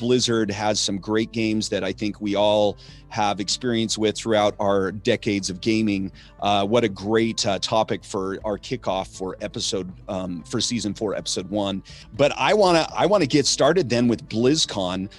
Blizzard has some great games that I think we all have experience with throughout our decades of gaming. What a great topic for our kickoff for season 4, episode 1. But I wanna get started then with BlizzCon.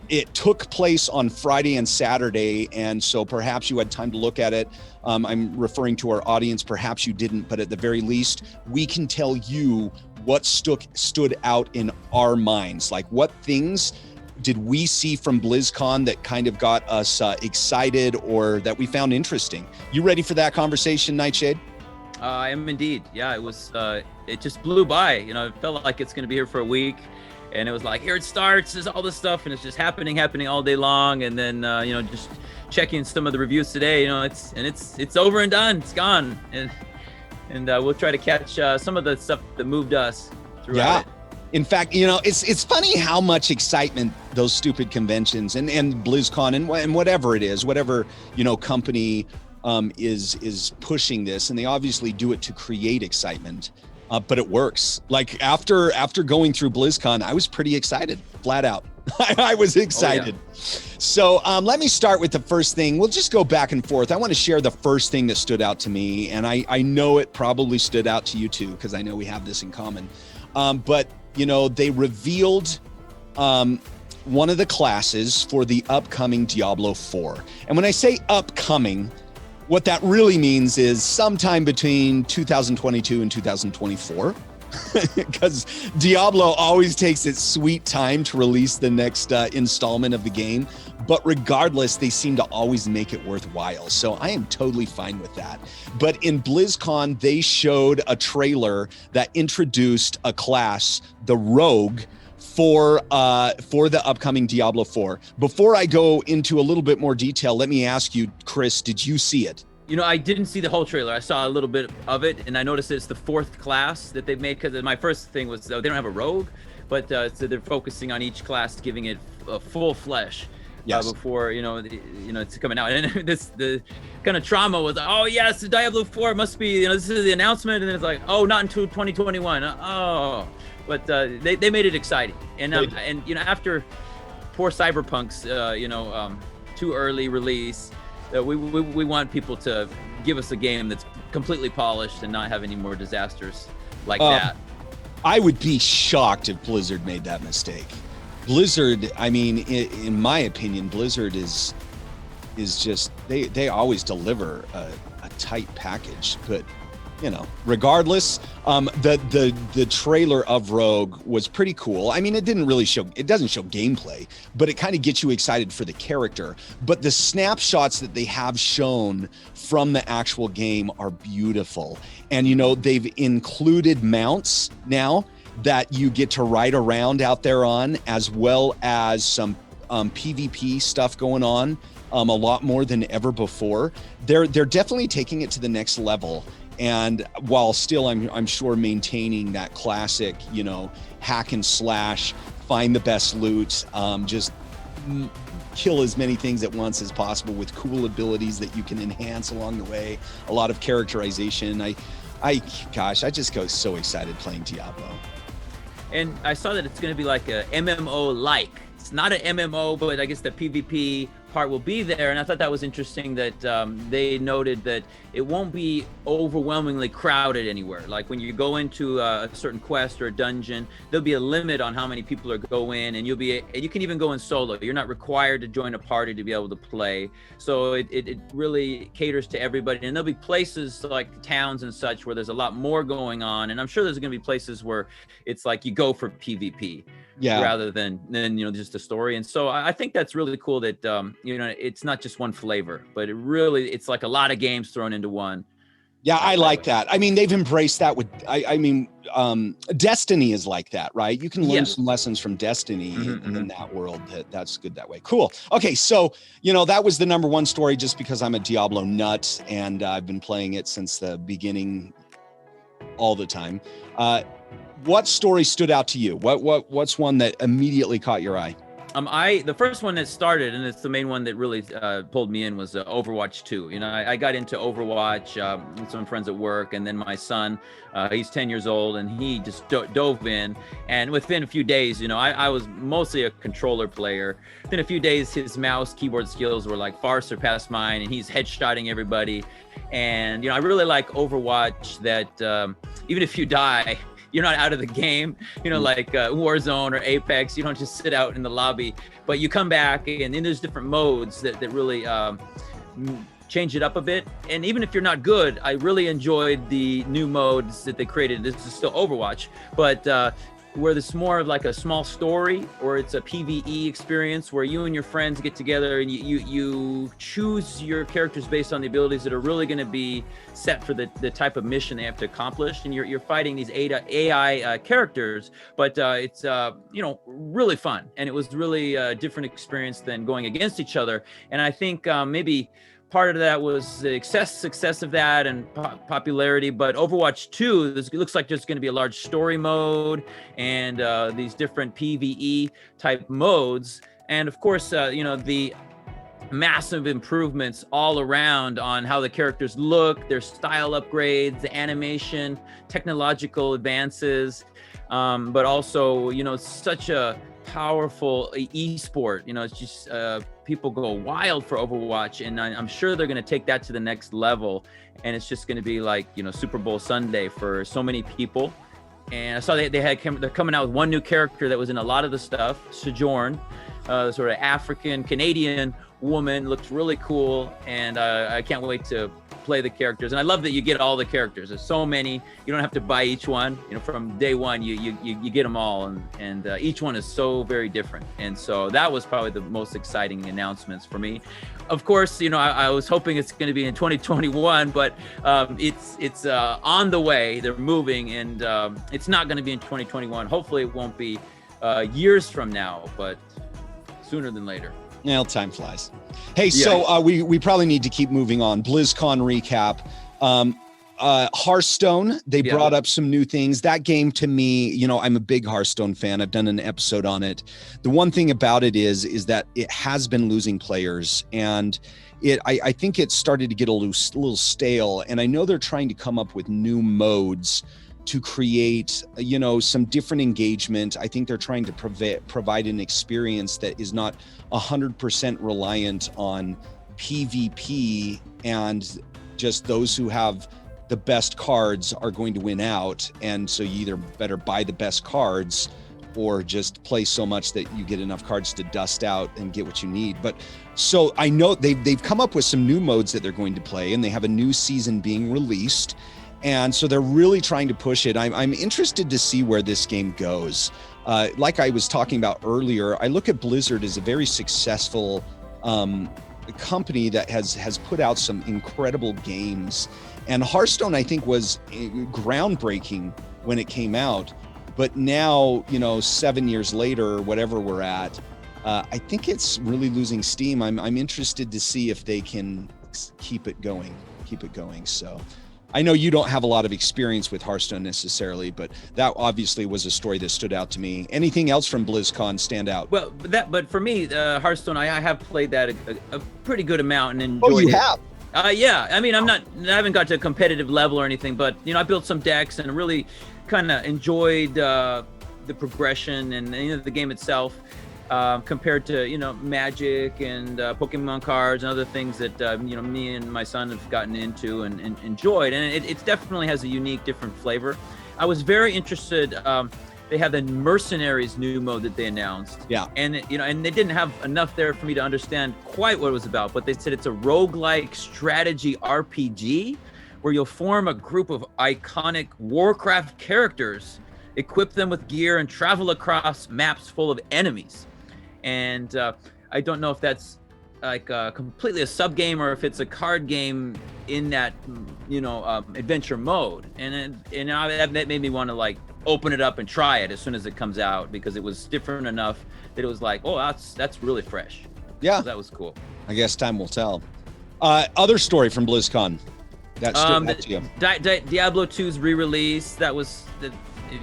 It took place on Friday and Saturday, and so perhaps you had time to look at it. I'm referring to our audience, perhaps you didn't, but at the very least, we can tell you what stood out in our minds. Like, what things did we see from BlizzCon that kind of got us excited or that we found interesting? You ready for that conversation, Nightshade? I am indeed. Yeah, it was. It just blew by. It felt like it's going to be here for a week. And it was like, here it starts, there's all this stuff, and it's just happening all day long. And then, just checking some of the reviews today, it's over and done, it's gone. And we'll try to catch some of the stuff that moved us throughout it. In fact, it's funny how much excitement those stupid conventions and BlizzCon and whatever it is, whatever, company is pushing this, and they obviously do it to create excitement. But it works. Like after going through BlizzCon, I was pretty excited, flat out. I was excited. Oh, yeah. So let me start with the first thing. We'll just go back and forth. I want to share the first thing that stood out to me. And I know it probably stood out to you too, because I know we have this in common. But, they revealed one of the classes for the upcoming Diablo IV. And when I say upcoming, what that really means is sometime between 2022 and 2024, because Diablo always takes its sweet time to release the next installment of the game. But regardless, they seem to always make it worthwhile. So I am totally fine with that. But in BlizzCon, they showed a trailer that introduced a class, the Rogue, for the upcoming Diablo IV. Before I go into a little bit more detail, let me ask you, Chris, did you see it? I didn't see the whole trailer. I saw a little bit of it, and I noticed it's the 4th class that they've made, because my first thing was they don't have a rogue, but so they're focusing on each class, giving it a full flesh. Yes. Before it's coming out, and the kind of trauma was, oh yes, the Diablo 4 must be, this is the announcement, and then it's like, oh, not until 2021. But they made it exciting, and after poor Cyberpunk's too early release, we want people to give us a game that's completely polished and not have any more disasters like that. I would be shocked if Blizzard made that mistake. Blizzard, I mean, in my opinion, Blizzard is just, they always deliver a tight package, but regardless, the trailer of Rogue was pretty cool. I mean, it doesn't show gameplay, but it kind of gets you excited for the character. But the snapshots that they have shown from the actual game are beautiful. And, they've included mounts now that you get to ride around out there on, as well as some PvP stuff going on, a lot more than ever before. They're definitely taking it to the next level. And while still, I'm sure maintaining that classic, hack and slash, find the best loot, just kill as many things at once as possible with cool abilities that you can enhance along the way. A lot of characterization. I just go so excited playing Diablo. And I saw that it's going to be like a MMO-like. It's not an MMO, but I guess the PvP part will be there. And I thought that was interesting that they noted that it won't be overwhelmingly crowded anywhere. Like when you go into a certain quest or a dungeon, there'll be a limit on how many people are go in, and you can even go in solo. You're not required to join a party to be able to play. So it really caters to everybody. And there'll be places like towns and such where there's a lot more going on. And I'm sure there's going to be places where it's like you go for PvP. Yeah. Rather than just a story. And so I think that's really cool that it's not just one flavor, but it's like a lot of games thrown into one. Yeah, I like that. I mean, they've embraced that with Destiny is like that, right? You can learn some lessons from Destiny in that world. That's good that way. Cool. Okay, so that was the number one story, just because I'm a Diablo nut and I've been playing it since the beginning all the time. What story stood out to you? What's one that immediately caught your eye? The first one that started, and it's the main one that really pulled me in, was Overwatch 2. You know, I got into Overwatch with some friends at work, and then my son, he's 10 years old, and he just dove in. And within a few days, you know, I was mostly a controller player. Within a few days, his mouse keyboard skills were like far surpassed mine, and he's headshotting everybody. And, you know, I really like Overwatch that even if you die, you're not out of the game, you know, like Warzone or Apex. You don't just sit out in the lobby, but you come back, and then there's different modes that really change it up a bit. And even if you're not good, I really enjoyed the new modes that they created. This is still Overwatch, but where there's more of like a small story, or it's a PvE experience where you and your friends get together and you choose your characters based on the abilities that are really going to be set for the type of mission they have to accomplish. And you're fighting these AI characters, but it's you know, really fun. And it was really a different experience than going against each other. And I think maybe part of that was the success of that and popularity, but Overwatch 2, it looks like there's going to be a large story mode and these different PvE type modes. And of course, you know, the massive improvements all around on how the characters look, their style upgrades, the animation, technological advances, but also, you know, such a powerful esport. You know, it's just people go wild for Overwatch, and I'm sure they're going to take that to the next level, and it's just going to be like, you know, Super Bowl Sunday for so many people. And I saw they're coming out with one new character that was in a lot of the stuff, Sojourn, sort of African Canadian woman, looks really cool, and I can't wait to play the characters. And I love that you get all the characters. There's so many, you don't have to buy each one. You know, from day one you get them all, and each one is so very different. And so that was probably the most exciting announcements for me. Of course, you know, I was hoping it's going to be in 2021, but it's on the way. They're moving, and it's not going to be in 2021. Hopefully it won't be years from now, but sooner than later. Well, time flies. Hey, so we probably need to keep moving on. BlizzCon recap. Hearthstone, they brought up some new things. That game, to me, you know, I'm a big Hearthstone fan. I've done an episode on it. The one thing about it is that it has been losing players, and I think it started to get a little stale. And I know they're trying to come up with new modes to create, you know, some different engagement. I think they're trying to provide an experience that is not 100% reliant on PvP, and just those who have the best cards are going to win out. And so you either better buy the best cards or just play so much that you get enough cards to dust out and get what you need. But so I know they've come up with some new modes that they're going to play, and they have a new season being released. And so they're really trying to push it. I'm interested to see where this game goes. Like I was talking about earlier, I look at Blizzard as a very successful company that has put out some incredible games. And Hearthstone, I think, was groundbreaking when it came out. But now, you know, 7 years later, or whatever we're at, I think it's really losing steam. I'm interested to see if they can keep it going. So I know you don't have a lot of experience with Hearthstone necessarily, but that obviously was a story that stood out to me. Anything else from BlizzCon stand out? Well, but for me, Hearthstone, I have played that a pretty good amount and enjoyed it. Oh, you have? Yeah. I mean, I haven't got to a competitive level or anything, but, you know, I built some decks and really kind of enjoyed the progression and, you know, the game itself. Compared to, you know, Magic and Pokemon cards and other things that, you know, me and my son have gotten into and enjoyed. And it definitely has a unique, different flavor. I was very interested. They have the Mercenaries new mode that they announced. Yeah. And, you know, and they didn't have enough there for me to understand quite what it was about, but they said it's a roguelike strategy RPG where you'll form a group of iconic Warcraft characters, equip them with gear, and travel across maps full of enemies. And I don't know if that's like completely a sub game or if it's a card game in that, you know, adventure mode. And that made me want to like open it up and try it as soon as it comes out, because it was different enough that it was like, oh, that's really fresh. Yeah, so that was cool. I guess time will tell. Other story from BlizzCon that stood out to you. Diablo 2's re-release. That was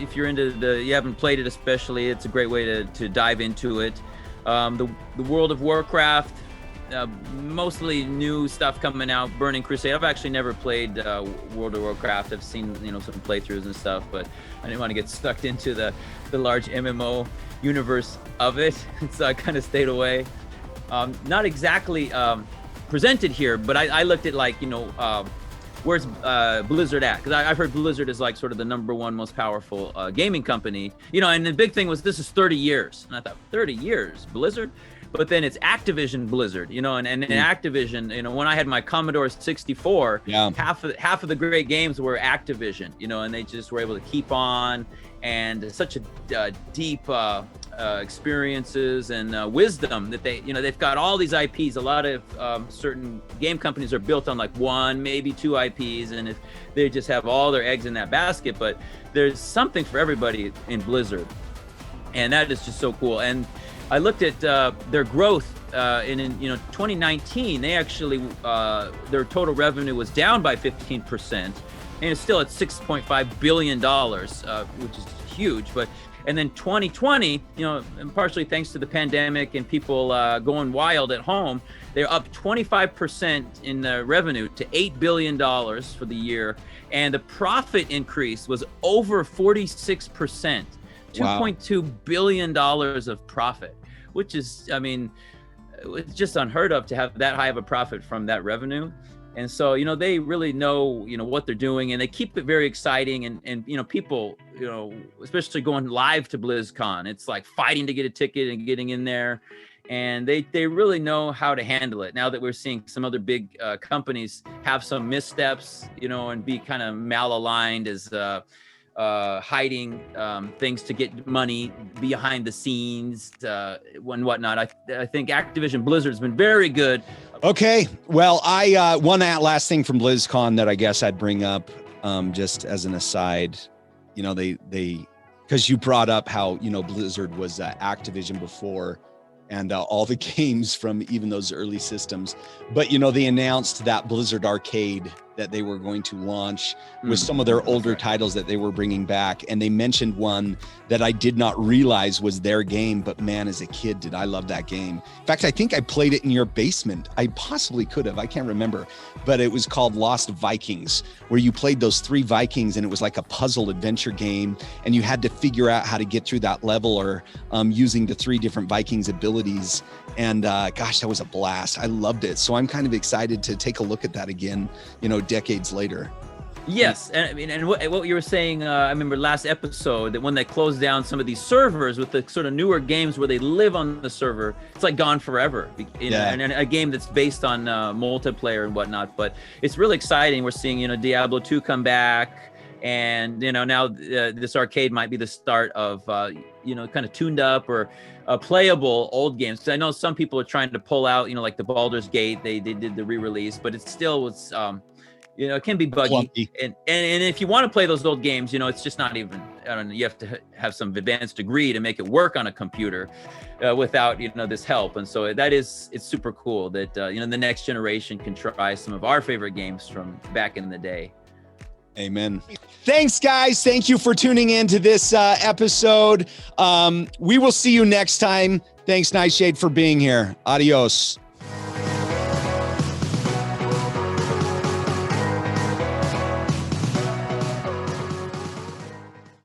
if you're into you haven't played it especially, it's a great way to dive into it. The World of Warcraft, mostly new stuff coming out. Burning Crusade. I've actually never played World of Warcraft. I've seen some playthroughs and stuff, but I didn't want to get sucked into the large MMO universe of it, so I kind of stayed away. Not exactly presented here, but I looked at where's Blizzard at? Because I've heard Blizzard is like sort of the #1 most powerful gaming company. And the big thing was this is 30 years. And I thought, 30 years, Blizzard? But then it's Activision Blizzard, and Activision, when I had my Commodore 64, half of the great games were Activision, and they just were able to keep on, and such a deep experiences and wisdom that they've got all these IPs. A lot of certain game companies are built on like 1, maybe 2 IPs, and if they just have all their eggs in that basket. But there's something for everybody in Blizzard, and that is just so cool. And I looked at their growth in 2019. They actually their total revenue was down by 15%, and it's still at $6.5 billion, which is huge. And then 2020, and partially thanks to the pandemic and people going wild at home, they're up 25% in the revenue to $8 billion for the year, and the profit increase was over 46%, $2.2 billion of profit, which is, it's just unheard of to have that high of a profit from that revenue. And so, they really know, what they're doing, and they keep it very exciting. And people, especially going live to BlizzCon, it's like fighting to get a ticket and getting in there. And they really know how to handle it. Now that we're seeing some other big companies have some missteps, and be kind of malaligned as hiding things to get money behind the scenes and whatnot. I think Activision Blizzard's been very good. Okay, well, I one last thing from BlizzCon that I guess I'd bring up, just as an aside. They because you brought up how Blizzard was Activision before, and all the games from even those early systems. But they announced that Blizzard Arcade that they were going to launch with some of their older titles that they were bringing back. And they mentioned one that I did not realize was their game, but man, as a kid, did I love that game. In fact, I think I played it in your basement. I possibly could have, I can't remember, but it was called Lost Vikings, where you played those 3 Vikings, and it was like a puzzle adventure game, and you had to figure out how to get through that level, or using the 3 different Vikings abilities. And gosh, that was a blast. I loved it. So I'm kind of excited to take a look at that again, decades later. Yes, and what you were saying, I remember last episode that when they closed down some of these servers with the sort of newer games where they live on the server, it's like gone forever. And a game that's based on multiplayer and whatnot. But it's really exciting. We're seeing Diablo II come back, and now this arcade might be the start of kind of tuned up or playable old games. Because I know some people are trying to pull out like the Baldur's Gate. They did the re-release, but it still was. It can be buggy, and if you want to play those old games, it's just not even. I don't know. You have to have some advanced degree to make it work on a computer without this help. And so it's super cool that the next generation can try some of our favorite games from back in the day. Amen. Thanks, guys. Thank you for tuning in to this episode. We will see you next time. Thanks, Nightshade, for being here. Adios.